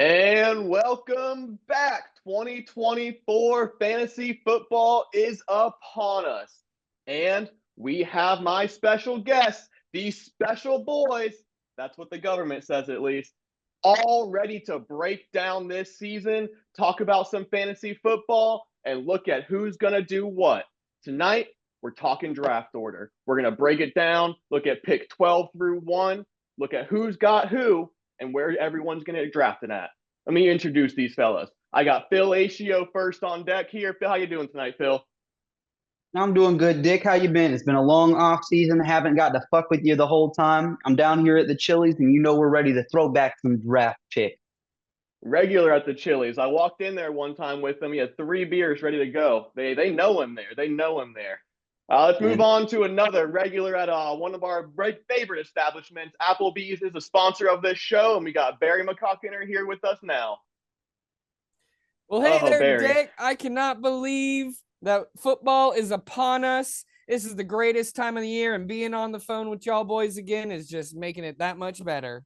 And welcome back. 2024 fantasy football is upon us. And we have my special guests, these special boys, that's what the government says at least, all ready to break down this season, talk about some fantasy football, and look at who's going to do what. Tonight, we're talking draft order. We're going to break it down, look at pick 12 through 1, look at who's got who, and where everyone's going to get drafted at. Let me introduce these fellas. I got Phil Acio first on deck here. Phil, how you doing tonight, Phil? I'm doing good, Dick. How you been? It's been a long off season. Haven't got to fuck with you the whole time. I'm down here at the Chili's, and we're ready to throw back some draft picks. Regular at the Chili's. I walked in there one time with him. He had 3 beers ready to go. They know him there. They know him there. Let's move And on to another regular at one of our favorite establishments. Applebee's is a sponsor of this show, and we got Barry McCockiner here with us now. Well, hey Oh, there, Barry. Dick. I cannot believe that football is upon us. This is the greatest time of the year, and being on the phone with y'all boys again is just making it that much better.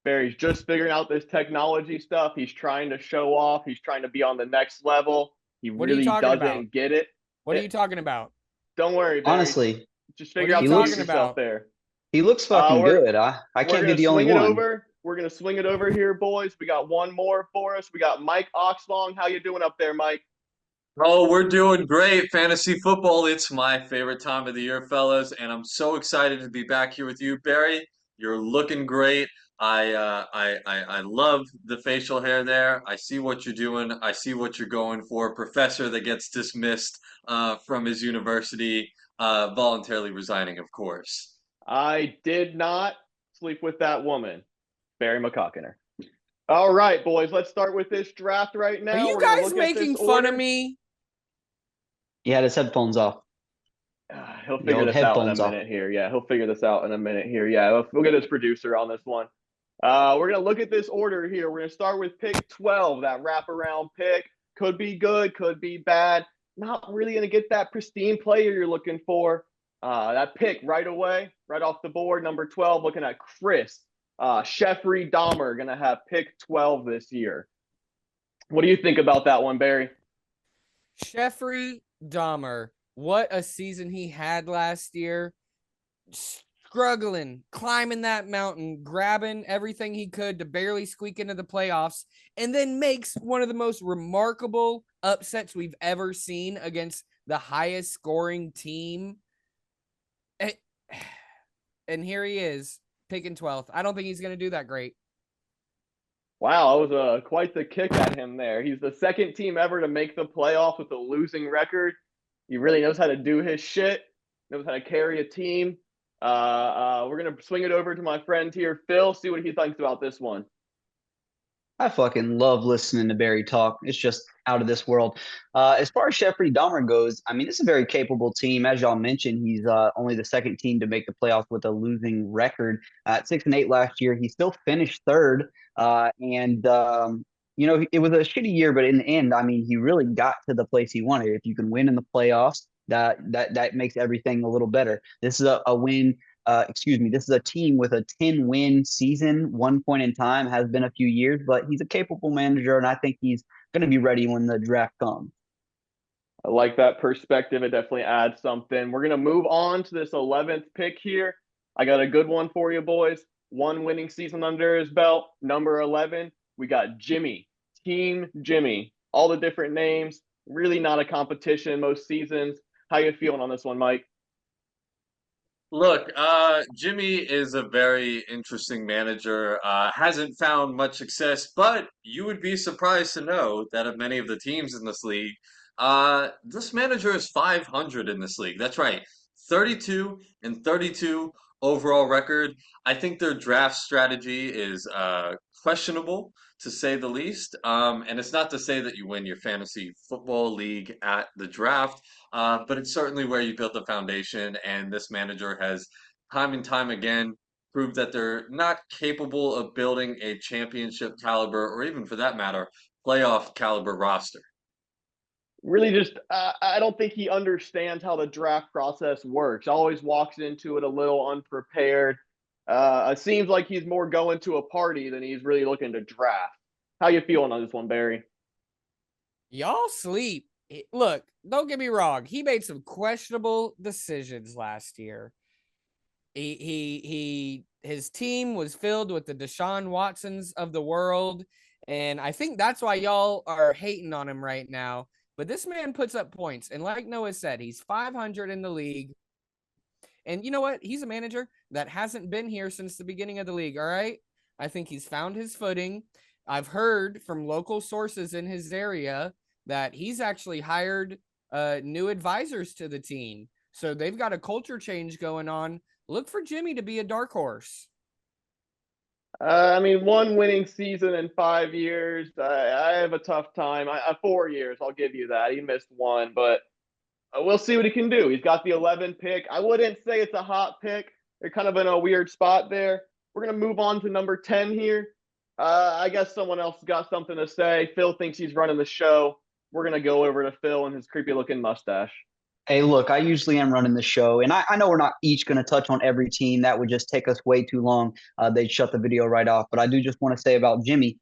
Barry's just figuring out this technology stuff. He's trying to show off. He's trying to be on the next level. He What are you really talking about? doesn't get it. What are you talking about? Don't worry, Barry. honestly, Just What figure are out you he the mute looks talking yourself about? there. he looks fucking We're good. I we're can't be gonna the only swing it one. over. We're gonna swing it over here, boys. We got one more for us. We got Mike Oxlong. How you doing up there, Mike? Oh, we're doing great. Fantasy football, it's my favorite time of the year, fellas, and I'm so excited to be back here with you, Barry. You're looking great. I love the facial hair there. I see what you're doing. I see what you're going for. Professor that gets dismissed from his university, voluntarily resigning, of course. I did not sleep with that woman, Barry McCockiner. All right, boys. Let's start with this draft right Are now. you We're gonna guys look at this making fun of order. me? He had his headphones off. He'll The figure old this out in a headphones off. minute here. Yeah, he'll figure this out in a minute here. Yeah, we'll get his producer on this one. We're gonna look at this order here. We're gonna start with pick 12, that wraparound pick. Could be good, could be bad. Not really gonna get that pristine player you're looking for. That pick right away, right off the board, number 12, looking at Chris Sheffrey Dahmer, gonna have pick 12 this year. What do you think about that one, Barry? Jeffrey Dahmer. What a season he had last year. Struggling, climbing that mountain, grabbing everything he could to barely squeak into the playoffs, and then makes one of the most remarkable upsets we've ever seen against the highest scoring team. And here he is, picking 12th. I don't think he's going to do that great. Wow, that was quite the kick at him there. He's the second team ever to make the playoffs with a losing record. He really knows how to do his shit, knows how to carry a team. We're going to swing it over to my friend here, Phil, see what he thinks about this one. I fucking love listening to Barry talk. It's just out of this world. As far as Jeffrey Dahmer goes, I mean, it's a very capable team. As y'all mentioned, he's only the second team to make the playoffs with a losing record. At 6-8 last year, he still finished third. It was a shitty year, but in the end, I mean, he really got to the place he wanted. If you can win in the playoffs, that makes everything a little better. This is a win this is a team with a 10-win season. One point in time has been a few years, but he's a capable manager, and I think he's going to be ready when the draft comes. I like that perspective. It definitely adds something. We're going to move on to this 11th pick here. I got a good one for you, boys. One winning season under his belt. Number 11, we got Jimmy. Team Jimmy. All the different names. Really not a competition most seasons. How you feeling on this one, Mike? Look, Jimmy is a very interesting manager. Hasn't found much success, but you would be surprised to know that of many of the teams in this league, this manager is 500 in this league. That's right, 32 and 32 overall record. I think their draft strategy is questionable to say the least. And it's not to say that you win your fantasy football league at the draft. But it's certainly where you built the foundation, and this manager has time and time again proved that they're not capable of building a championship caliber, or even for that matter, playoff caliber roster. Really just I don't think he understands how the draft process works. Always walks into it a little unprepared. It seems like he's more going to a party than he's really looking to draft. How you feeling on this one, Barry? Y'all sleep. Look, don't get me wrong. He made some questionable decisions last year. His team was filled with the Deshaun Watsons of the world, and I think that's why y'all are hating on him right now. But this man puts up points, and like Noah said, he's 500 in the league. And you know what? He's a manager that hasn't been here since the beginning of the league. All right. I think he's found his footing. I've heard from local sources in his area that he's actually hired new advisors to the team. So they've got a culture change going on. Look for Jimmy to be a dark horse. I mean, one winning season in 5 years. I have a tough time. 4 years, I'll give you that. He missed one, but we'll see what he can do. He's got the 11 pick. I wouldn't say it's a hot pick. They're kind of in a weird spot there. We're going to move on to number 10 here. I guess someone else got something to say. Phil thinks he's running the show. We're going to go over to Phil and his creepy looking mustache. Hey, look, I usually am running the show, and I know we're not each going to touch on every team. That would just take us way too long. They'd shut the video right off. But I do just want to say about Jimmy,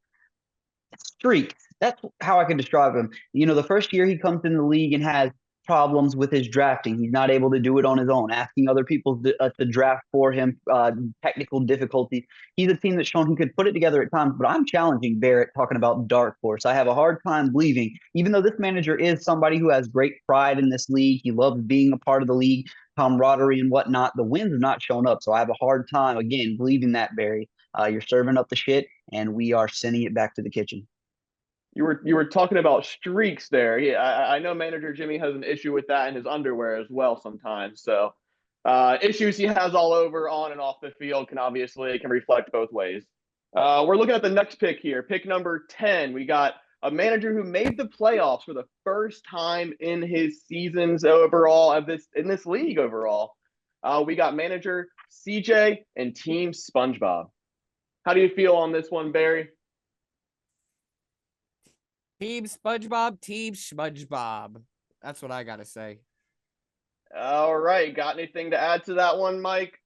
streak. That's how I can describe him. You know, the first year he comes in the league and has problems with his drafting. He's not able to do it on his own, asking other people to draft for him, technical difficulties. He's a team that's shown he could put it together at times, but I'm challenging Barrett talking about dark horse. I have a hard time believing, even though this manager is somebody who has great pride in this league, he loves being a part of the league, camaraderie and whatnot, the wins have not shown up. So I have a hard time, again, believing that, Barry. You're serving up the shit, and we are sending it back to the kitchen. You were talking about streaks there. Yeah, I know manager Jimmy has an issue with that in his underwear as well sometimes. So issues he has all over on and off the field can reflect both ways. We're looking at the next pick here, pick number 10. We got a manager who made the playoffs for the first time in his seasons overall in this league overall. We got manager CJ and Team SpongeBob. How do you feel on this one, Barry? Team SpongeBob, Team SpongeBob. That's what I got to say. All right. Got anything to add to that one, Mike?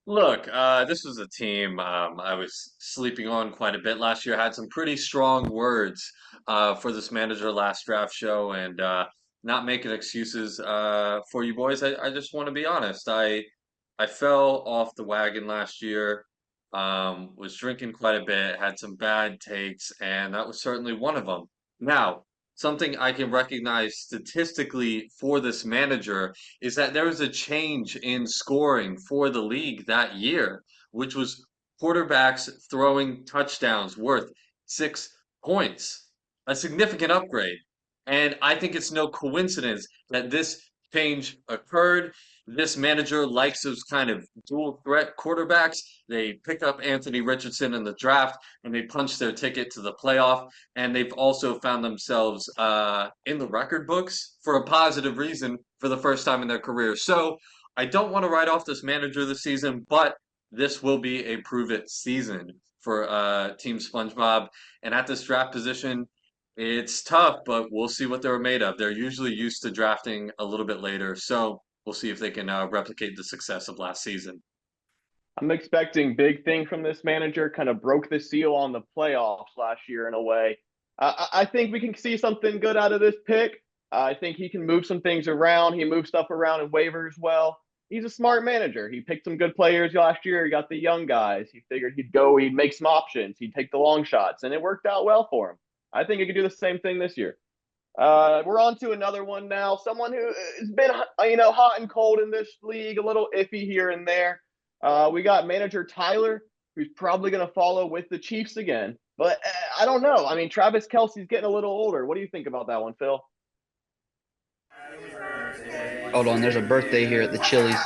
Look, this was a team I was sleeping on quite a bit last year. Had some pretty strong words for this manager last draft show, and not making excuses for you boys. I just want to be honest. I fell off the wagon last year. Was drinking quite a bit, had some bad takes, and that was certainly one of them. Now, something I can recognize statistically for this manager is that there was a change in scoring for the league that year, which was quarterbacks throwing touchdowns worth 6 points, a significant upgrade. And I think it's no coincidence that this change occurred. This manager likes those kind of dual threat quarterbacks. They picked up Anthony Richardson in the draft and they punched their ticket to the playoff. And they've also found themselves in the record books for a positive reason for the first time in their career. So I don't want to write off this manager this season, but this will be a prove it season for Team SpongeBob. And at this draft position, it's tough, but we'll see what they're made of. They're usually used to drafting a little bit later. So we'll see if they can replicate the success of last season. I'm expecting big thing from this manager. Kind of broke the seal on the playoffs last year in a way. I think we can see something good out of this pick. I think he can move some things around. He moves stuff around in waivers well. He's a smart manager. He picked some good players last year. He got the young guys. He figured he'd make some options. He'd take the long shots, and it worked out well for him. I think he could do the same thing this year. We're on to another one now. Someone who has been, hot and cold in this league, a little iffy here and there. We got manager Tyler, who's probably going to follow with the Chiefs again. But I don't know. I mean, Travis Kelce's getting a little older. What do you think about that one, Phil? Hold on, there's a birthday here at the Chili's.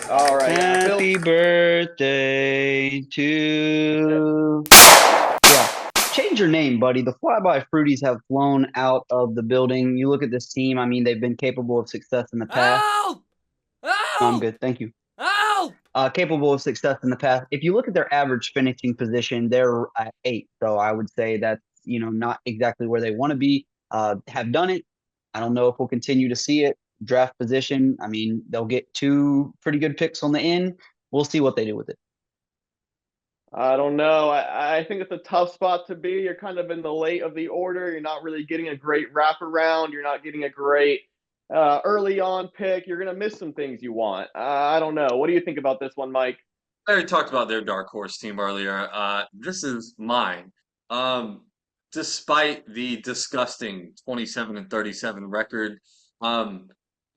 All right. Happy birthday to... Change your name, buddy. The Flyby Fruities have flown out of the building. You look at this team. I mean, they've been capable of success in the past. Oh! I'm good. Thank you. Oh! Capable of success in the past. If you look at their average finishing position, they're at 8. So I would say that's, not exactly where they want to be. Have done it. I don't know if we'll continue to see it. Draft position. I mean, they'll get 2 pretty good picks on the end. We'll see what they do with it. I don't know. I think it's a tough spot to be. You're kind of in the late of the order. You're not really getting a great wraparound. You're not getting a great early on pick. You're going to miss some things you want. I don't know. What do you think about this one, Mike? I already talked about their dark horse team earlier. This is mine. Um, Despite the disgusting 27-37 record, um,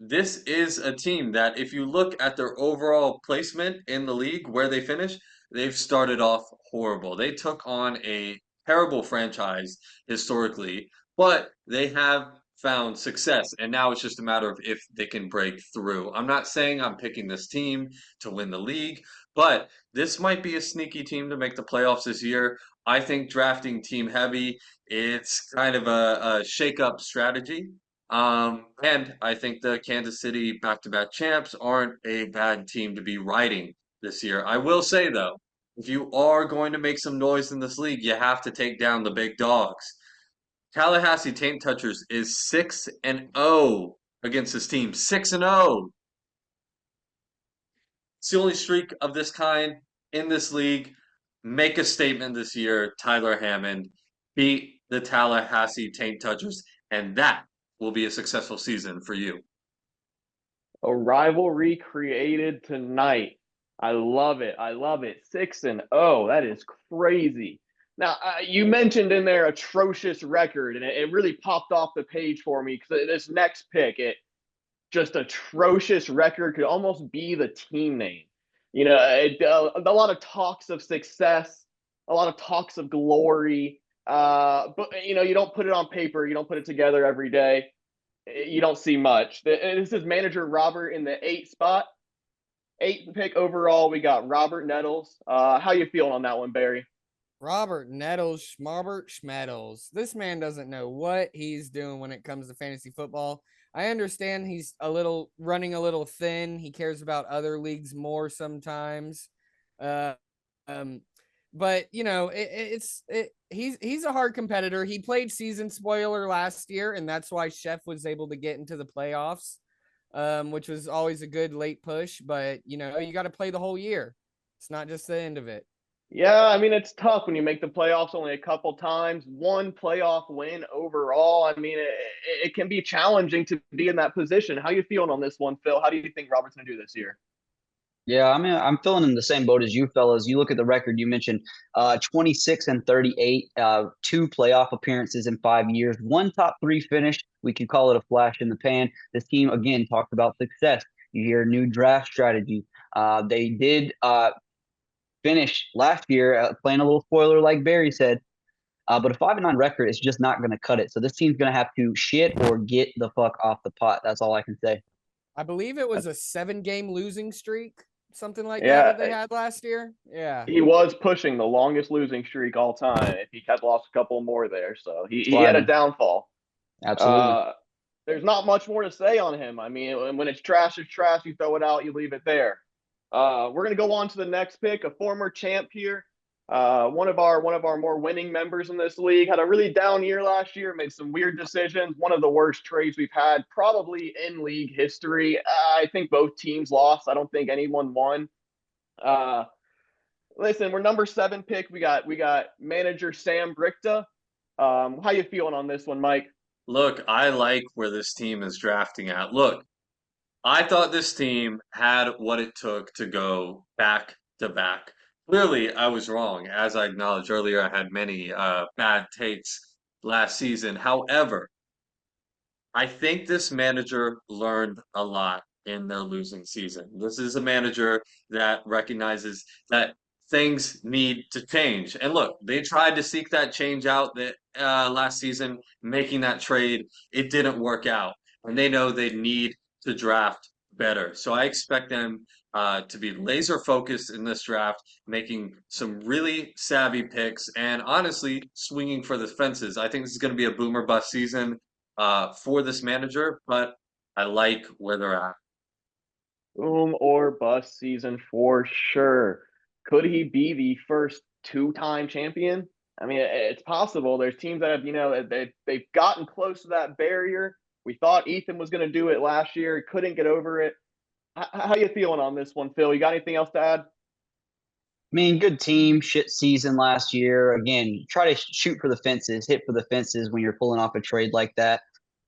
this is a team that, if you look at their overall placement in the league, where they finish, they've started off horrible. They took on a terrible franchise historically, but they have found success, and now it's just a matter of if they can break through. I'm not saying I'm picking this team to win the league. But this might be a sneaky team to make the playoffs this year. I think drafting team heavy, it's kind of a shake-up strategy. And I think the Kansas City back-to-back champs aren't a bad team to be riding this year. I will say, though, if you are going to make some noise in this league, you have to take down the big dogs. Tallahassee Taint Touchers is 6-0 against this team. 6-0. It's the only streak of this kind in this league. Make a statement this year, Tyler Hammond. Beat the Tallahassee Taint Touchers, and that will be a successful season for you. A rivalry created tonight. I love it. I love it. 6-0. That is crazy. Now, you mentioned in there atrocious record, and it really popped off the page for me because this next pick, it just atrocious record could almost be the team name. A lot of talks of success, a lot of talks of glory. But you don't put it on paper. You don't put it together every day. You don't see much. This is manager Robert in the 8th spot. 8th pick overall. We got Robert Nettles. How you feeling on that one, Barry? Robert Nettles, Schmarbert Schmettles. This man doesn't know what he's doing when it comes to fantasy football. I understand he's running a little thin. He cares about other leagues more sometimes. Uh, um, but he's a hard competitor. He played season spoiler last year, and that's why Chef was able to get into the playoffs, which was always a good late push. But you got to play the whole year. It's not just the end of it. Yeah, I mean, it's tough when you make the playoffs only a couple times. One playoff win overall. I mean, it can be challenging to be in that position. How you feeling on this one, Phil? How do you think Robert's going to do this year? Yeah, I mean, I'm feeling in the same boat as you fellas. You look at the record you mentioned, 26-38, 2 playoff appearances in 5 years, 1 top 3 finish. We could call it a flash in the pan. This team again talked about success. You hear new draft strategy. They did finish last year playing a little spoiler, like Barry said. But a 5-9 record is just not going to cut it. So this team's going to have to shit or get the fuck off the pot. That's all I can say. I believe it was a 7-game losing streak, something like Yeah, that they had last year. Yeah. he was pushing the longest losing streak all time. If he had lost a couple more there, so he had a downfall. Absolutely. There's not much more to say on him. I mean, when it's trash, it's trash. You throw it out, you leave it there. We're gonna go on to the next pick, a former champ here. One of our more winning members in this league had a really down year last year, made some weird decisions. One of the worst trades we've had probably in league history. I think both teams lost. I don't think anyone won. Listen, we're number 7 pick. We got manager Sam Brichta. How you feeling on this one, Mike? Look, I like where this team is drafting at. Look, I thought this team had what it took to go back to back. Clearly, I was wrong. As I acknowledged earlier, I had many bad takes last season. However, I think this manager learned a lot in their losing season. This is a manager that recognizes that things need to change. And look, they tried to seek that change out that last season, making that trade. It didn't work out, and they know they need to draft better. So I expect them to be laser focused in this draft, making some really savvy picks, and honestly, swinging for the fences. I think this is going to be a boomer bust season for this manager, but I like where they're at. Boom or bust season for sure. Could he be the first 2-time champion? I mean, it's possible. There's teams that have, they've gotten close to that barrier. We thought Ethan was going to do it last year. He couldn't get over it. How you feeling on this one, Phil? You got anything else to add? mean, good team, shit season last year. Again, try to shoot for the fences, hit for the fences when you're pulling off a trade like that.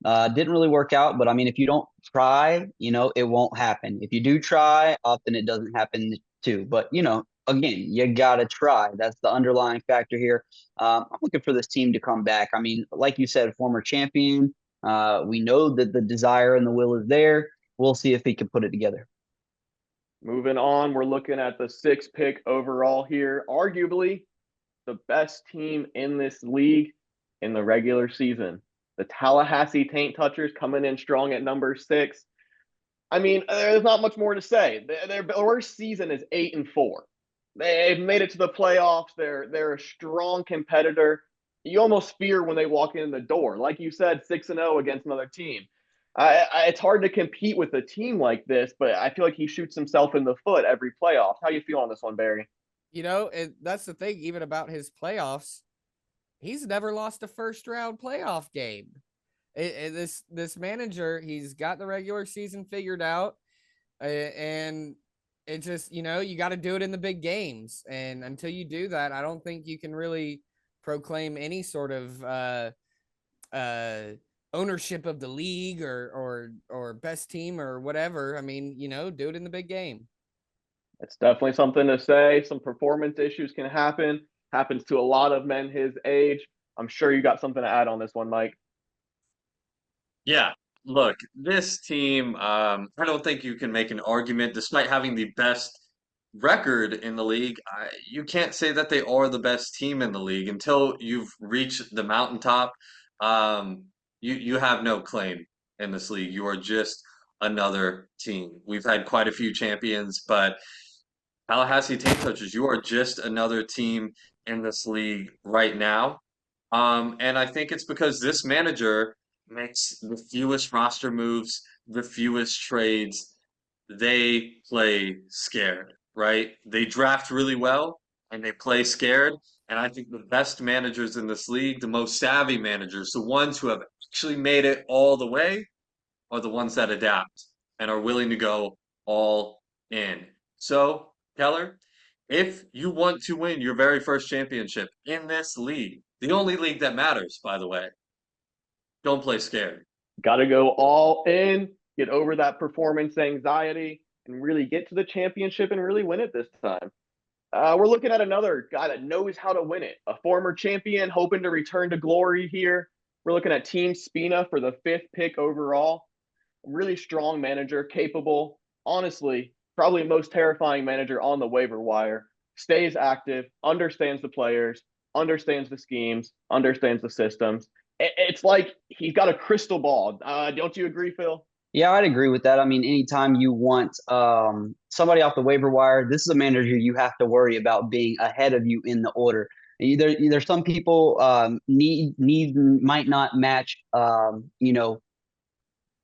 Didn't really work out, but I mean, if you don't try, it won't happen. If you do try, often it doesn't happen too. But again, you gotta try. That's the underlying factor here. I'm looking for this team to come back. I mean, like you said, former champion. We know that the desire and the will is there. We'll see if he can put it together. Moving on, we're looking at the 6th pick overall here. Arguably the best team in this league in the regular season. The Tallahassee Taint Touchers coming in strong at number 6. I mean, there's not much more to say. Their worst season is 8-4. They've made it to the playoffs. They're a strong competitor. You almost fear when they walk in the door. Like you said, 6-0 against another team. It's hard to compete with a team like this, but I feel like he shoots himself in the foot every playoff. How you feel on this one, Barry? That's the thing, even about his playoffs. He's never lost a first round playoff game. This manager, he's got the regular season figured out, and it just you got to do it in the big games, and until you do that, I don't think you can really proclaim any sort of ownership of the league or best team or whatever. I mean, do it in the big game. It's definitely something to say. Some performance issues can happen. Happens to a lot of men his age. I'm sure you got something to add on this one, Mike. Yeah, look, this team, I don't think you can make an argument, despite having the best record in the league. You can't say that they are the best team in the league until you've reached the mountaintop. Um, you have no claim in this league. You are just another team. We've had quite a few champions, but Tallahassee Taint Touchers, you are just another team in this league right now. And I think it's because this manager makes the fewest roster moves, the fewest trades. They play scared, right? They draft really well and they play scared. And I think the best managers in this league, the most savvy managers, the ones who have actually made it all the way, are the ones that adapt and are willing to go all in. So, Keller, if you want to win your very first championship in this league, the only league that matters, by the way, don't play scared. Got to go all in, get over that performance anxiety, and really get to the championship and really win it this time. We're looking at another guy that knows how to win it, a former champion hoping to return to glory here. We're looking at Team Spina for the 5th pick overall. Really strong manager, capable, honestly, probably most terrifying manager on the waiver wire. Stays active, understands the players, understands the schemes, understands the systems. It's like he's got a crystal ball. Don't you agree, Phil? Yeah, I'd agree with that. I mean, anytime you want somebody off the waiver wire, this is a manager you have to worry about being ahead of you in the order. Either some people need might not match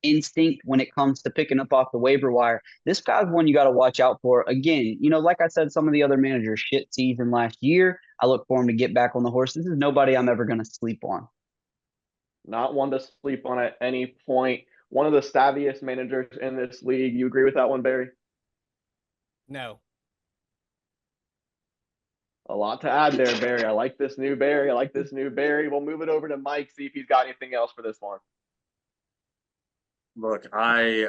instinct when it comes to picking up off the waiver wire. This guy's one you got to watch out for. Again, like I said, some of the other managers shit season last year. I look for him to get back on the horse. This is nobody I'm ever going to sleep on. Not one to sleep on at any point. One of the savviest managers in this league. You agree with that one, Barry? No. A lot to add there, Barry. I like this new Barry. We'll move it over to Mike, see if he's got anything else for this one. Look, I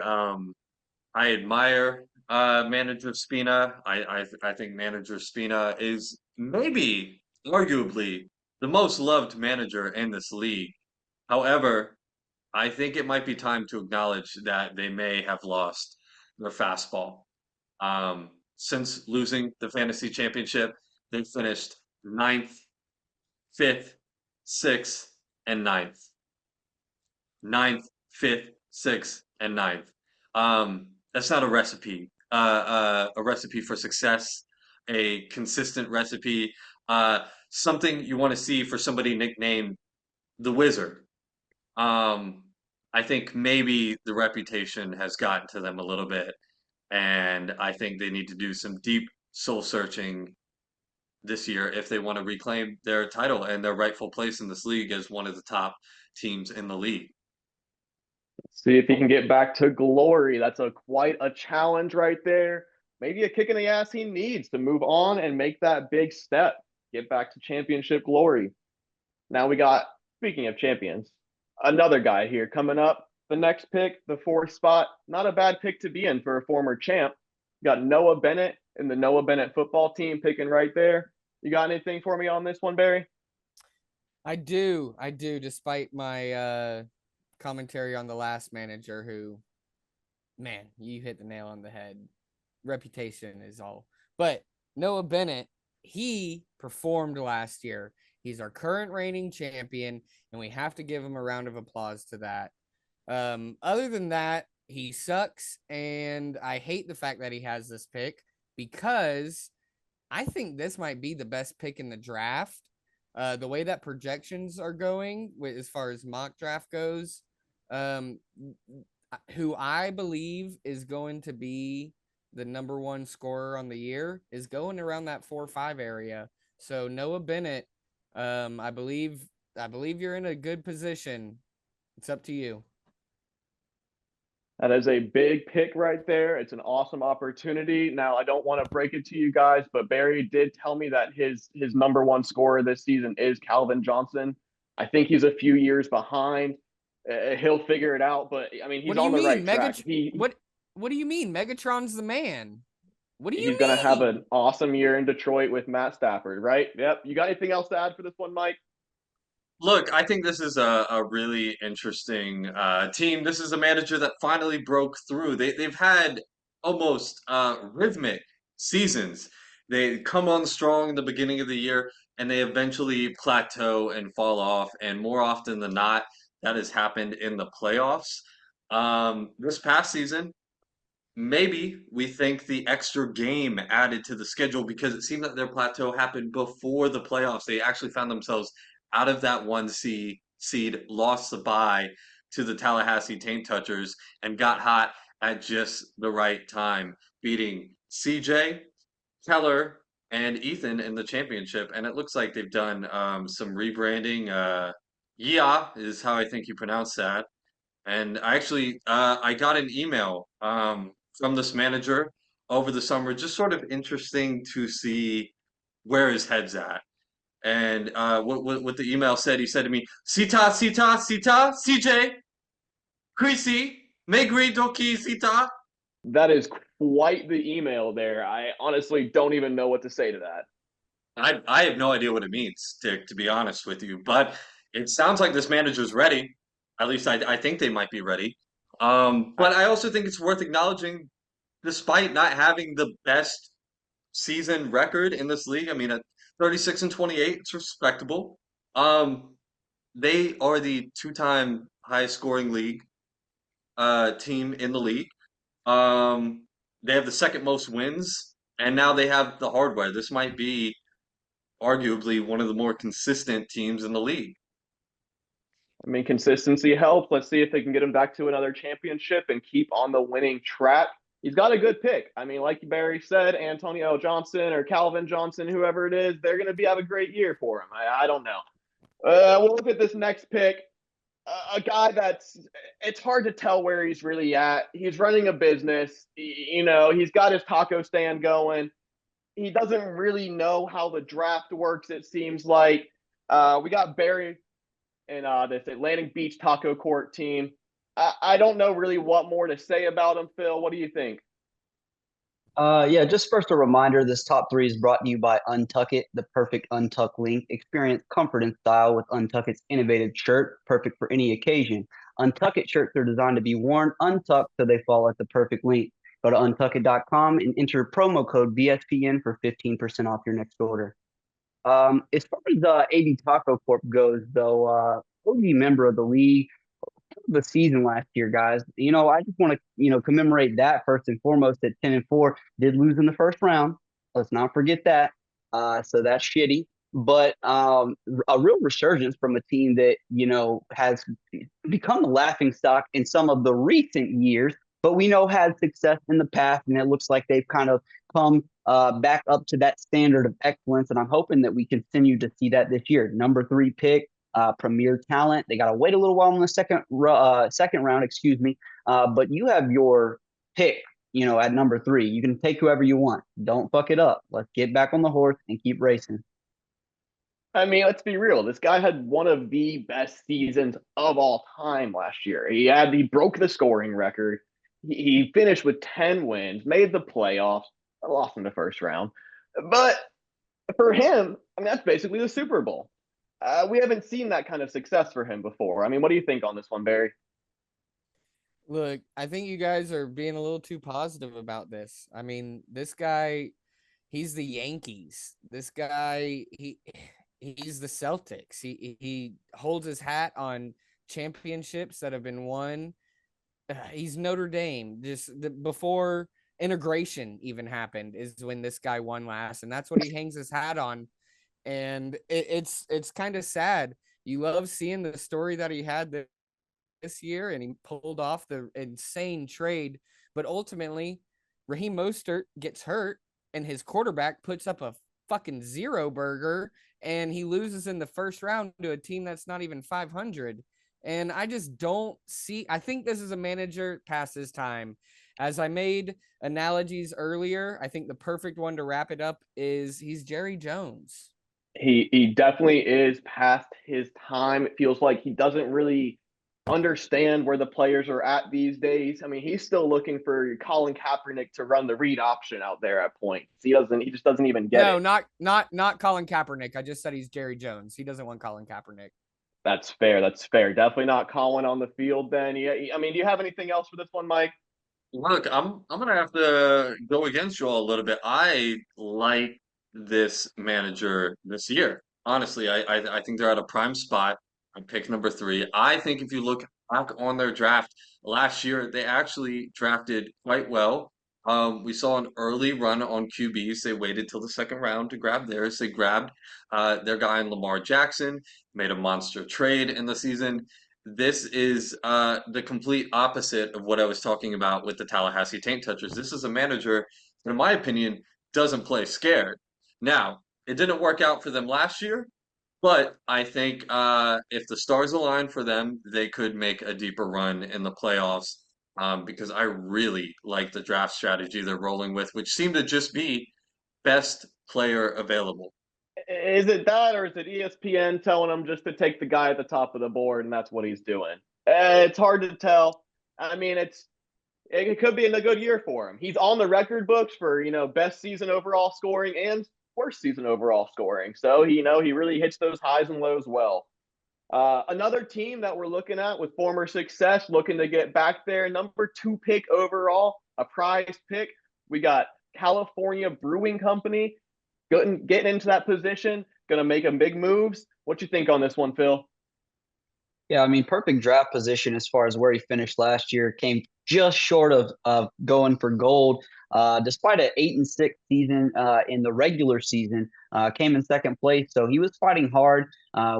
admire manager Spina. I think manager Spina is maybe arguably the most loved manager in this league. However, I think it might be time to acknowledge that they may have lost their fastball. Since losing the fantasy championship, they finished ninth, fifth, sixth, and ninth. Ninth, fifth, sixth, and ninth. That's not a recipe for success, a consistent recipe, something you want to see for somebody nicknamed the Wizard. I think maybe the reputation has gotten to them a little bit, and I think they need to do some deep soul searching this year if they want to reclaim their title and their rightful place in this league as one of the top teams in the league. See if he can get back to glory. That's quite a challenge right there. maybe a kick in the ass he needs to move on and make that big step, get back to championship glory. Now we got, speaking of champions, another guy here coming up. The next pick, the fourth spot, not a bad pick to be in for a former champ. You got Noah Bennett and the Noah Bennett football team picking right there. You got anything for me on this one, Barry? I do, despite my commentary on the last manager who, man, you hit the nail on the head. Reputation is all. But Noah Bennett, he performed last year. He's our current reigning champion, and we have to give him a round of applause to that. Other than that, he sucks, and I hate the fact that he has this pick because I think this might be the best pick in the draft. The way that projections are going as far as mock draft goes, who I believe is going to be the number one scorer on the year is going around that 4-5 area. So Noah Bennett, I believe you're in a good position. It's up to you. That is a big pick right there. It's an awesome opportunity. Now, I don't want to break it to you guys, but Barry did tell me that his number one scorer this season is Calvin Johnson. I think he's a few years behind. He'll figure it out, but I mean, he's on the right track. What do you mean? Megatron's the man. What do you mean? He's going to have an awesome year in Detroit with Matt Stafford, right? Yep. You got anything else to add for this one, Mike? Look, I think this is a really interesting team. This is a manager that finally broke through. They've had almost rhythmic seasons. They come on strong in the beginning of the year, and they eventually plateau and fall off. And more often than not, that has happened in the playoffs. This past season, maybe we think the extra game added to the schedule because it seemed that their plateau happened before the playoffs. They actually found themselves out of that seed, lost the bye to the Tallahassee Taint Touchers, and got hot at just the right time, beating CJ, Keller, and Ethan in the championship. And it looks like they've done some rebranding. Yeah is how I think you pronounce that. And I got an email from this manager over the summer, just sort of interesting to see where his head's at. And what the email said, he said to me, Sita, Sita, Sita, CJ, Chrissy, Megri Doki, Sita. That is quite the email there. I honestly don't even know what to say to that. I have no idea what it means, to be honest with you. But it sounds like this manager's ready. At least I think they might be ready. But I also think it's worth acknowledging, despite not having the best season record in this league, I mean, at 36-28, it's respectable. They are the two-time highest scoring league team in the league. They have the second most wins, and now they have the hardware. This might be arguably one of the more consistent teams in the league. I mean, consistency helps. Let's see if they can get him back to another championship and keep on the winning track. He's got a good pick. I mean, like Barry said, Antonio Johnson or Calvin Johnson, whoever it is, they're going to have a great year for him. I don't know. We'll look at this next pick. A guy it's hard to tell where he's really at. He's running a business. He's got his taco stand going. He doesn't really know how the draft works, it seems like. We got Barry and this Atlantic Beach Taco Court team. I don't know really what more to say about him, Phil. What do you think? Yeah, just first a reminder, this top three is brought to you by Untuck It, the perfect untuck link. Experience comfort and style with Untuck It's innovative shirt, perfect for any occasion. Untuck It shirts are designed to be worn untucked so they fall at the perfect length. Go to untuckit.com and enter promo code BSPN for 15% off your next order. As far as AB Taco Corp goes, though, OG member of the league, the season last year, guys. I just want to, commemorate that first and foremost at 10-4. Did lose in the first round. Let's not forget that. So that's shitty. But a real resurgence from a team that, has become a laughing stock in some of the recent years, but we know had success in the past, and it looks like they've kind of come back up to that standard of excellence. And I'm hoping that we continue to see that this year. Number 3 pick. Premier talent. They got to wait a little while in the second round, but you have your pick at number 3. You can take whoever you want. Don't fuck it up. Let's get back on the horse and keep racing. I mean, let's be real. This guy had one of the best seasons of all time last year. He broke the scoring record. He finished with 10 wins, made the playoffs, lost in the first round. But for him, I mean, that's basically the Super Bowl. We haven't seen that kind of success for him before. I mean, what do you think on this one, Barry? Look, I think you guys are being a little too positive about this. I mean, this guy, he's the Yankees. This guy, he's the Celtics. He holds his hat on championships that have been won. He's Notre Dame. Before integration even happened is when this guy won last, and that's what he hangs his hat on. And it's kind of sad. You love seeing the story that he had this year, and he pulled off the insane trade. But ultimately, Raheem Mostert gets hurt, and his quarterback puts up a fucking zero burger, and he loses in the first round to a team that's not even 500. And I just don't see. I think this is a manager past his time. As I made analogies earlier, I think the perfect one to wrap it up is he's Jerry Jones. He definitely is past his time. It feels like he doesn't really understand where the players are at these days. I mean, he's still looking for Colin Kaepernick to run the read option out there at points. He just doesn't even get it. No, not Colin Kaepernick. I just said he's Jerry Jones. He doesn't want Colin Kaepernick. That's fair. That's fair. Definitely not Colin on the field then. Yeah, I mean, do you have anything else for this one, Mike? Look, I'm gonna have to go against you all a little bit. I like this manager this year. Honestly, I think they're at a prime spot. I'm pick number 3. I think if you look back on their draft last year, they actually drafted quite well. We saw an early run on QBs. They waited till the second round to grab theirs. They grabbed their guy in Lamar Jackson, made a monster trade in the season. This is the complete opposite of what I was talking about with the Tallahassee Taint Touchers. This is a manager that, in my opinion, doesn't play scared. Now, it didn't work out for them last year, but I think if the stars align for them, they could make a deeper run in the playoffs because I really like the draft strategy they're rolling with, which seemed to just be best player available. Is it that, or is it ESPN telling him just to take the guy at the top of the board, and that's what he's doing? It's hard to tell. I mean, it could be a good year for him. He's on the record books for best season overall scoring and worst season overall scoring. So he really hits those highs and lows well. Another team that we're looking at with former success, looking to get back there, number 2 pick overall, a prize pick. We got California Brewing Company getting into that position, going to make big moves. What you think on this one, Phil? Yeah, I mean, perfect draft position as far as where he finished last year. Came just short of going for gold. Despite an 8-6 season in the regular season, came in second place. So he was fighting hard.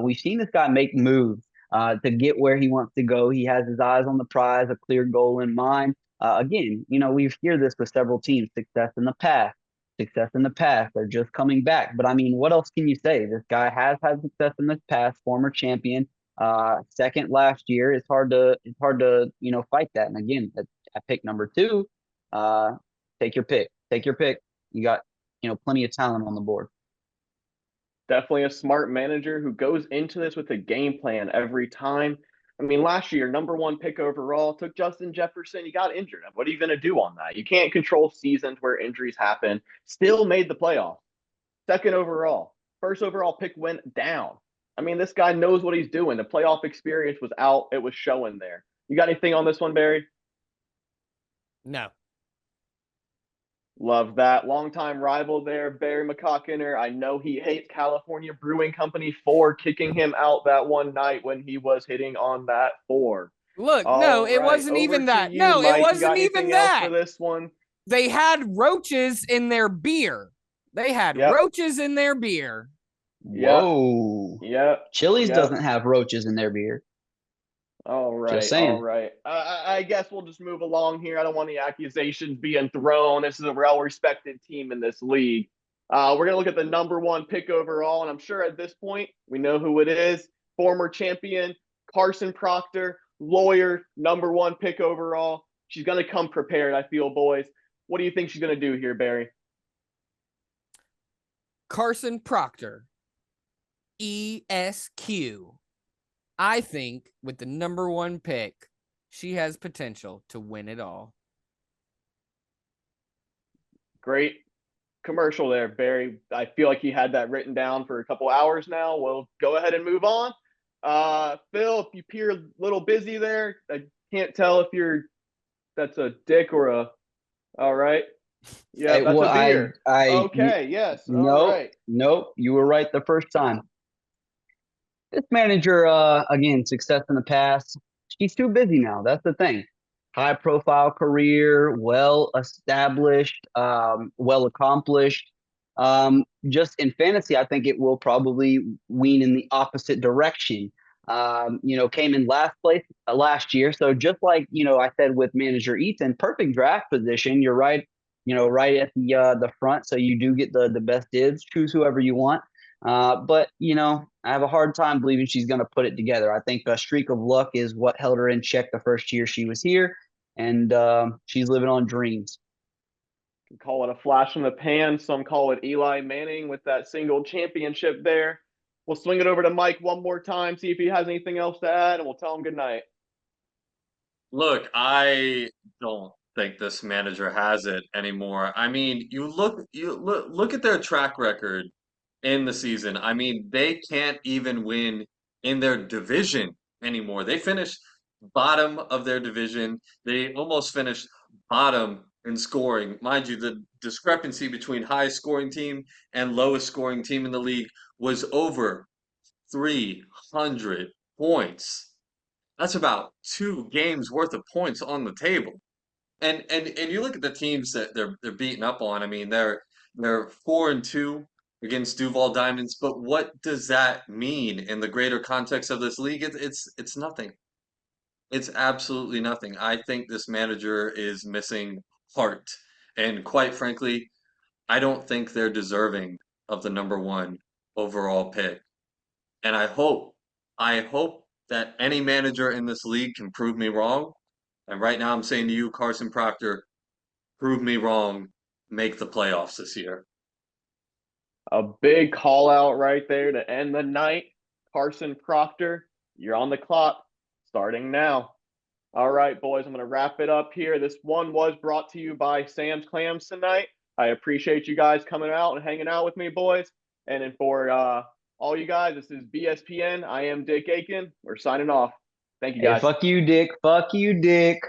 We've seen this guy make moves to get where he wants to go. He has his eyes on the prize, a clear goal in mind. Again, we hear this with several teams: success in the past. They're just coming back. But I mean, what else can you say? This guy has had success in the past, former champion. Second last year. It's hard to fight that. And again, at pick number 2, take your pick. You got plenty of talent on the board. Definitely a smart manager who goes into this with a game plan every time. I mean, last year, number 1 pick overall, took Justin Jefferson. He got injured. What are you going to do on that? You can't control seasons where injuries happen. Still made the playoffs. Second overall. First overall pick went down. I mean, this guy knows what he's doing. The playoff experience was out. It was showing there. You got anything on this one, Barry? No. Love that. Longtime rival there, Barry McCockiner. I know he hates California Brewing Company for kicking him out that one night when he was hitting on that 4. Look, All no, it right, wasn't over even to that. you, No, Mike. it You wasn't got even anything else that. for this one? They had roaches in their beer. Yep. Roaches in their beer. Yep. Whoa. Yep. Chili's Yep. doesn't have roaches in their beer. All right. Just saying. All right. I guess we'll just move along here. I don't want any accusations being thrown. This is a well-respected team in this league. We're going to look at the number 1 pick overall, and I'm sure at this point we know who it is. Former champion, Carson Proctor, lawyer, number 1 pick overall. She's going to come prepared, I feel, boys. What do you think she's going to do here, Barry? Carson Proctor, ESQ. I think with the number 1 pick, she has potential to win it all. Great commercial there, Barry. I feel like you had that written down for a couple hours now. We'll go ahead and move on. Phil, if you appear a little busy there, I can't tell if that's a dick or a, all right. Yeah, Hey, that's well, a beer. Okay, yes. All nope, right. nope. You were right the first time. This manager, again, success in the past. She's too busy now. That's the thing. High profile career, well established, well accomplished. Just in fantasy, I think it will probably wean in the opposite direction. Came in last place last year. So just like, I said with manager Ethan, perfect draft position. You're right, right at the front. So you do get the best dibs, choose whoever you want. But I have a hard time believing she's going to put it together. I think a streak of luck is what held her in check the first year she was here, and she's living on dreams. Call it a flash in the pan. Some call it Eli Manning with that single championship there. We'll swing it over to Mike one more time, see if he has anything else to add, and we'll tell him good night. Look, I don't think this manager has it anymore. I mean, you look at their track record in the season. I mean, they can't even win in their division anymore. They finished bottom of their division. They almost finished bottom in scoring. Mind you, the discrepancy between highest scoring team and lowest scoring team in the league was over 300 points. That's about 2 games worth of points on the table. And you look at the teams that they're beating up on. I mean, they're 4-2 against Duval Diamonds, but what does that mean in the greater context of this league? It's nothing. It's absolutely nothing. I think this manager is missing heart. And quite frankly, I don't think they're deserving of the number 1 overall pick. And I hope that any manager in this league can prove me wrong. And right now I'm saying to you, Carson Proctor, prove me wrong, make the playoffs this year. A big call out right there to end the night. Carson Proctor, you're on the clock starting now. All right, boys, I'm going to wrap it up here. This one was brought to you by Sam's Clams tonight. I appreciate you guys coming out and hanging out with me, boys. And then for all you guys, this is BSPN. I am Dick Aiken. We're signing off. Thank you, Hey, guys. fuck you, Dick. Fuck you, Dick.